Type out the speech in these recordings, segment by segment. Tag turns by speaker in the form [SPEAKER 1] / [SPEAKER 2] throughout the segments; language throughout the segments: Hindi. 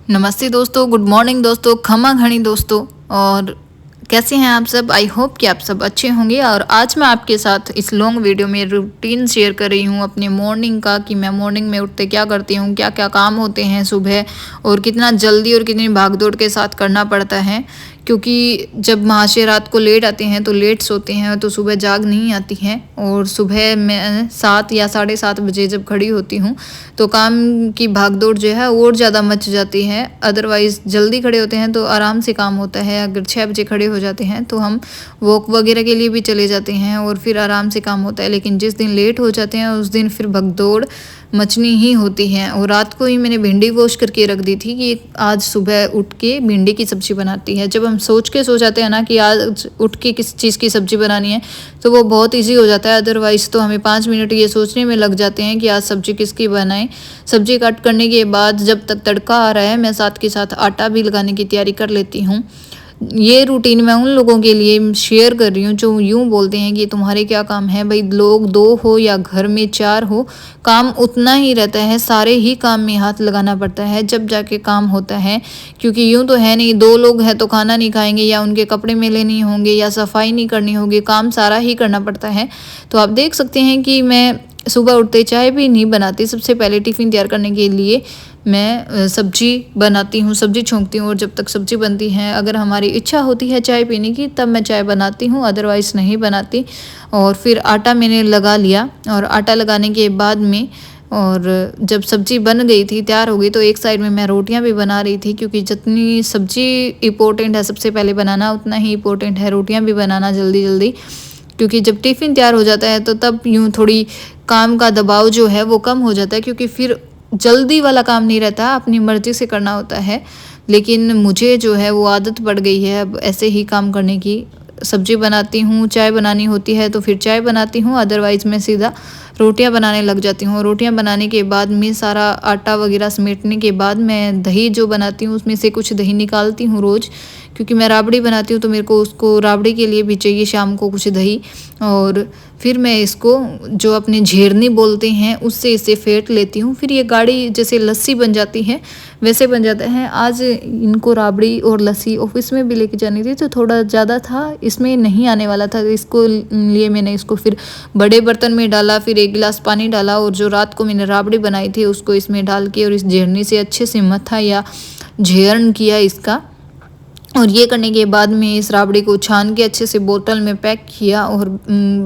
[SPEAKER 1] नमस्ते दोस्तों, गुड मॉर्निंग दोस्तों, खमा घनी दोस्तों। और कैसे हैं आप सब? आई होप कि आप सब अच्छे होंगे। और आज मैं आपके साथ इस लॉन्ग वीडियो में रूटीन शेयर कर रही हूँ अपने मॉर्निंग का, कि मैं मॉर्निंग में उठते क्या करती हूँ, क्या क्या काम होते हैं सुबह, और कितना जल्दी और कितनी भागदौड़ के साथ करना पड़ता है। क्योंकि जब महाशय रात को लेट आते हैं तो लेट सोते हैं, तो सुबह जाग नहीं आती है। और सुबह मैं 7 या 7:30 बजे जब खड़ी होती हूँ तो काम की भागदौड़ जो है और ज़्यादा मच जाती है। अदरवाइज़ जल्दी खड़े होते हैं तो आराम से काम होता है। अगर 6 बजे खड़े हो जाते हैं तो हम वॉक वगैरह के लिए भी चले जाते हैं और फिर आराम से काम होता है। लेकिन जिस दिन लेट हो जाते हैं उस दिन फिर भगदौड़ मचनी ही होती है। और रात को ही मैंने भिंडी वॉश करके रख दी थी कि आज सुबह उठ के भिंडी की सब्ज़ी बनाती है। जब हम सोच के सो जाते हैं ना कि आज उठ के किस चीज़ की सब्ज़ी बनानी है तो वो बहुत इजी हो जाता है। अदरवाइज़ तो हमें 5 मिनट ये सोचने में लग जाते हैं कि आज सब्ज़ी किसकी बनाएं। सब्ज़ी कट करने के बाद जब तक तड़का आ रहा है मैं साथ के साथ आटा भी लगाने की तैयारी कर लेती हूँ। ये रूटीन मैं उन लोगों के लिए शेयर कर रही हूँ जो यूँ बोलते हैं कि तुम्हारे क्या काम है भाई। लोग 2 हो या घर में 4 हो, काम उतना ही रहता है। सारे ही काम में हाथ लगाना पड़ता है जब जाके काम होता है। क्योंकि यूँ तो है नहीं 2 लोग हैं तो खाना नहीं खाएंगे या उनके कपड़े मेले नहीं होंगे या सफाई नहीं करनी होगी, काम सारा ही करना पड़ता है। तो आप देख सकते हैं कि मैं सुबह उठते चाय भी नहीं बनाती। सबसे पहले टिफ़िन तैयार करने के लिए मैं सब्जी बनाती हूँ, सब्जी छोंकती हूँ। और जब तक सब्जी बनती है, अगर हमारी इच्छा होती है चाय पीने की तब मैं चाय बनाती हूँ, अदरवाइज़ नहीं बनाती। और फिर आटा मैंने लगा लिया और आटा लगाने के बाद में और जब सब्जी बन गई थी, तैयार हो गई, तो एक साइड में मैं रोटियां भी बना रही थी। क्योंकि जितनी सब्जी इम्पोर्टेंट है सबसे पहले बनाना, उतना ही इम्पोर्टेंट है रोटियां भी बनाना जल्दी जल्दी। क्योंकि जब टिफ़िन तैयार हो जाता है तो तब यूँ थोड़ी काम का दबाव जो है वो कम हो जाता है। क्योंकि फिर जल्दी वाला काम नहीं रहता, अपनी मर्ज़ी से करना होता है। लेकिन मुझे जो है वो आदत पड़ गई है अब ऐसे ही काम करने की। सब्ज़ी बनाती हूँ, चाय बनानी होती है तो फिर चाय बनाती हूँ, अदरवाइज़ मैं सीधा रोटियां बनाने लग जाती हूँ। रोटियां बनाने के बाद में सारा आटा वगैरह समेटने के बाद मैं दही जो बनाती हूँ उसमें से कुछ दही निकालती हूँ रोज़। क्योंकि मैं राबड़ी बनाती हूँ तो मेरे को उसको राबड़ी के लिए भी चाहिए शाम को कुछ दही। और फिर मैं इसको जो अपने झेरनी बोलते हैं उससे इसे फेंट लेती हूँ। फिर ये गाढ़ी जैसे लस्सी बन जाती है वैसे बन जाता है। आज इनको राबड़ी और लस्सी ऑफिस में भी लेके जानी थी तो थोड़ा ज़्यादा था, इसमें नहीं आने वाला था। इसको लिए मैंने इसको फिर बड़े बर्तन में डाला, फिर 1 गिलास पानी डाला और जो रात को मैंने राबड़ी बनाई थी उसको इसमें डाल के और इस झेरनी से अच्छे से मथा या झेरन किया इसका। और ये करने के बाद में इस राबड़ी को छान के अच्छे से बोतल में पैक किया और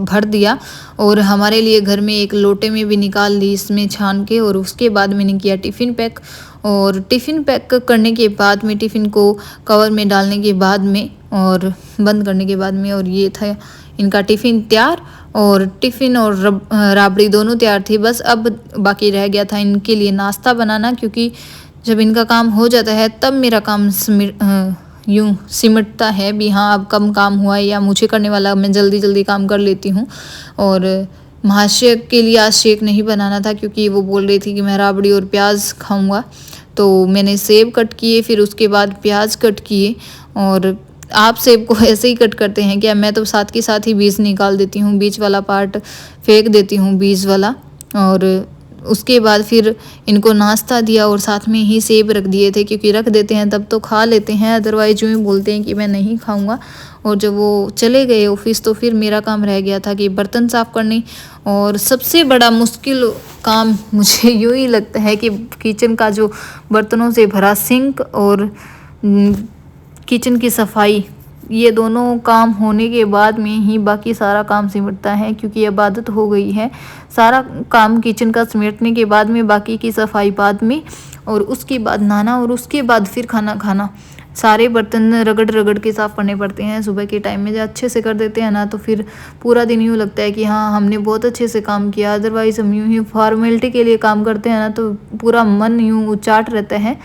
[SPEAKER 1] भर दिया। और हमारे लिए घर में एक लोटे में भी निकाल ली इसमें छान के। और उसके बाद मैंने किया टिफ़िन पैक। और टिफ़िन पैक करने के बाद में टिफ़िन को कवर में डालने के बाद में और बंद करने के बाद में, और ये था इनका टिफ़िन तैयार। और टिफ़िन और राबड़ी दोनों तैयार थी। बस अब बाकी रह गया था इनके लिए नाश्ता बनाना। क्योंकि जब इनका काम हो जाता है तब मेरा काम यूँ सिमटता है भी। हाँ, अब कम काम हुआ है या मुझे करने वाला, मैं जल्दी जल्दी काम कर लेती हूँ। और महाशय के लिए आज शेक नहीं बनाना था क्योंकि वो बोल रही थी कि मैं राबड़ी और प्याज खाऊंगा। तो मैंने सेब कट किए, फिर उसके बाद प्याज कट किए। और आप सेब को ऐसे ही कट करते हैं क्या? मैं तो साथ के साथ ही बीज निकाल देती हूँ, बीज वाला पार्ट फेंक देती हूँ, बीज वाला। और उसके बाद फिर इनको नाश्ता दिया और साथ में ही सेब रख दिए थे। क्योंकि रख देते हैं तब तो खा लेते हैं, अदरवाइज यूँ ही बोलते हैं कि मैं नहीं खाऊंगा। और जब वो चले गए ऑफिस तो फिर मेरा काम रह गया था कि बर्तन साफ़ करनी। और सबसे बड़ा मुश्किल काम मुझे यूँ ही लगता है कि किचन का जो बर्तनों से भरा सिंक और किचन की सफाई, ये दोनों काम होने के बाद में ही बाकी सारा काम सिमटता है। क्योंकि अब आदत हो गई है, सारा काम किचन का समेटने के बाद में बाकी की सफाई बाद में, और उसके बाद नहाना, और उसके बाद फिर खाना खाना। सारे बर्तन रगड़ रगड़ के साफ़ करने पड़ते हैं। सुबह के टाइम में जब अच्छे से कर देते हैं ना तो फिर पूरा दिन यूँ लगता है कि हाँ हमने बहुत अच्छे से काम किया। अदरवाइज़ हम यूँ ही फॉर्मेलिटी के लिए काम करते हैं ना तो पूरा मन यूँ उचाट रहता है।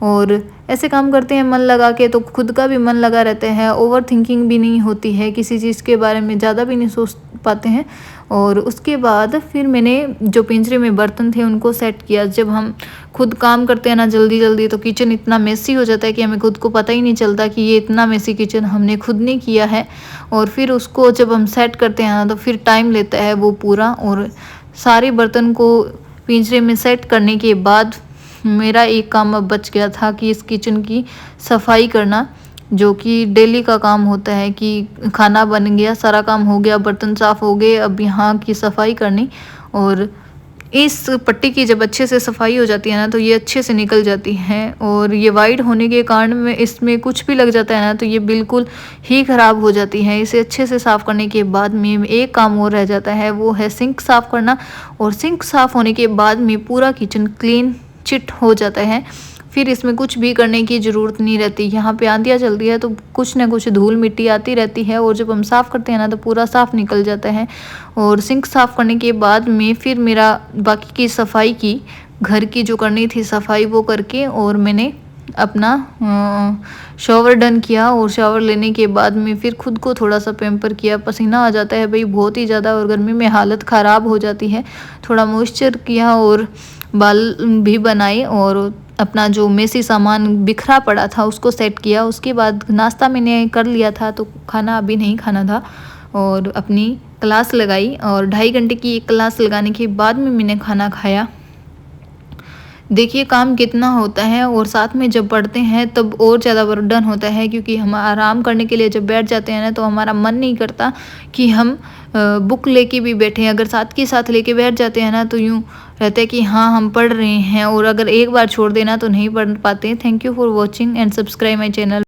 [SPEAKER 1] और ऐसे काम करते हैं मन लगा के तो खुद का भी मन लगा रहता है, ओवर थिंकिंग भी नहीं होती है, किसी चीज़ के बारे में ज़्यादा भी नहीं सोच पाते हैं। और उसके बाद फिर मैंने जो पिंजरे में बर्तन थे उनको सेट किया। जब हम खुद काम करते हैं ना जल्दी जल्दी तो किचन इतना मेसी हो जाता है कि हमें खुद को पता ही नहीं चलता कि ये इतना मेसी किचन हमने खुद ने किया है। और फिर उसको जब हम सेट करते हैं ना तो फिर टाइम लेता है वो पूरा। और सारे बर्तन को पिंजरे में सेट करने के बाद मेरा एक काम अब बच गया था कि इस किचन की सफाई करना, जो कि डेली का काम होता है कि खाना बन गया, सारा काम हो गया, बर्तन साफ़ हो गए, अब यहाँ की सफाई करनी। और इस पट्टी की जब अच्छे से सफाई हो जाती है ना तो ये अच्छे से निकल जाती है। और ये वाइड होने के कारण में इसमें कुछ भी लग जाता है ना तो ये बिल्कुल ही ख़राब हो जाती है। इसे अच्छे से साफ़ करने के बाद में एक काम और रह जाता है, वो है सिंक साफ़ करना। और सिंक साफ़ होने के बाद में पूरा किचन क्लीन चिट हो जाता है। फिर इसमें कुछ भी करने की ज़रूरत नहीं रहती। यहाँ पे आंधियाँ चलती है तो कुछ ना कुछ धूल मिट्टी आती रहती है, और जब हम साफ़ करते हैं ना तो पूरा साफ़ निकल जाता है। और सिंक साफ़ करने के बाद में फिर मेरा बाकी की सफाई की, घर की जो करनी थी सफाई वो करके, और मैंने अपना शावर डन किया। और शावर लेने के बाद में फिर खुद को थोड़ा सा पैम्पर किया। पसीना आ जाता है भाई बहुत ही ज़्यादा, और गर्मी में हालत ख़राब हो जाती है। थोड़ा मॉइस्चर किया और बाल भी बनाए, और अपना जो मेसी सामान बिखरा पड़ा था उसको सेट किया। उसके बाद नाश्ता मैंने कर लिया था तो खाना अभी नहीं खाना था, और अपनी क्लास लगाई। और 2.5 घंटे की एक क्लास लगाने के बाद में मैंने खाना खाया। देखिए काम कितना होता है, और साथ में जब पढ़ते हैं तब और ज़्यादा बर्डन होता है, क्योंकि हम आराम करने के लिए जब बैठ जाते हैं ना तो हमारा मन नहीं करता कि हम बुक लेके भी बैठे। अगर साथ के साथ लेके बैठ जाते हैं ना तो यूँ रहता है कि हाँ हम पढ़ रहे हैं, और अगर एक बार छोड़ देना तो नहीं पढ़ पाते। Thank you for watching and subscribe my channel.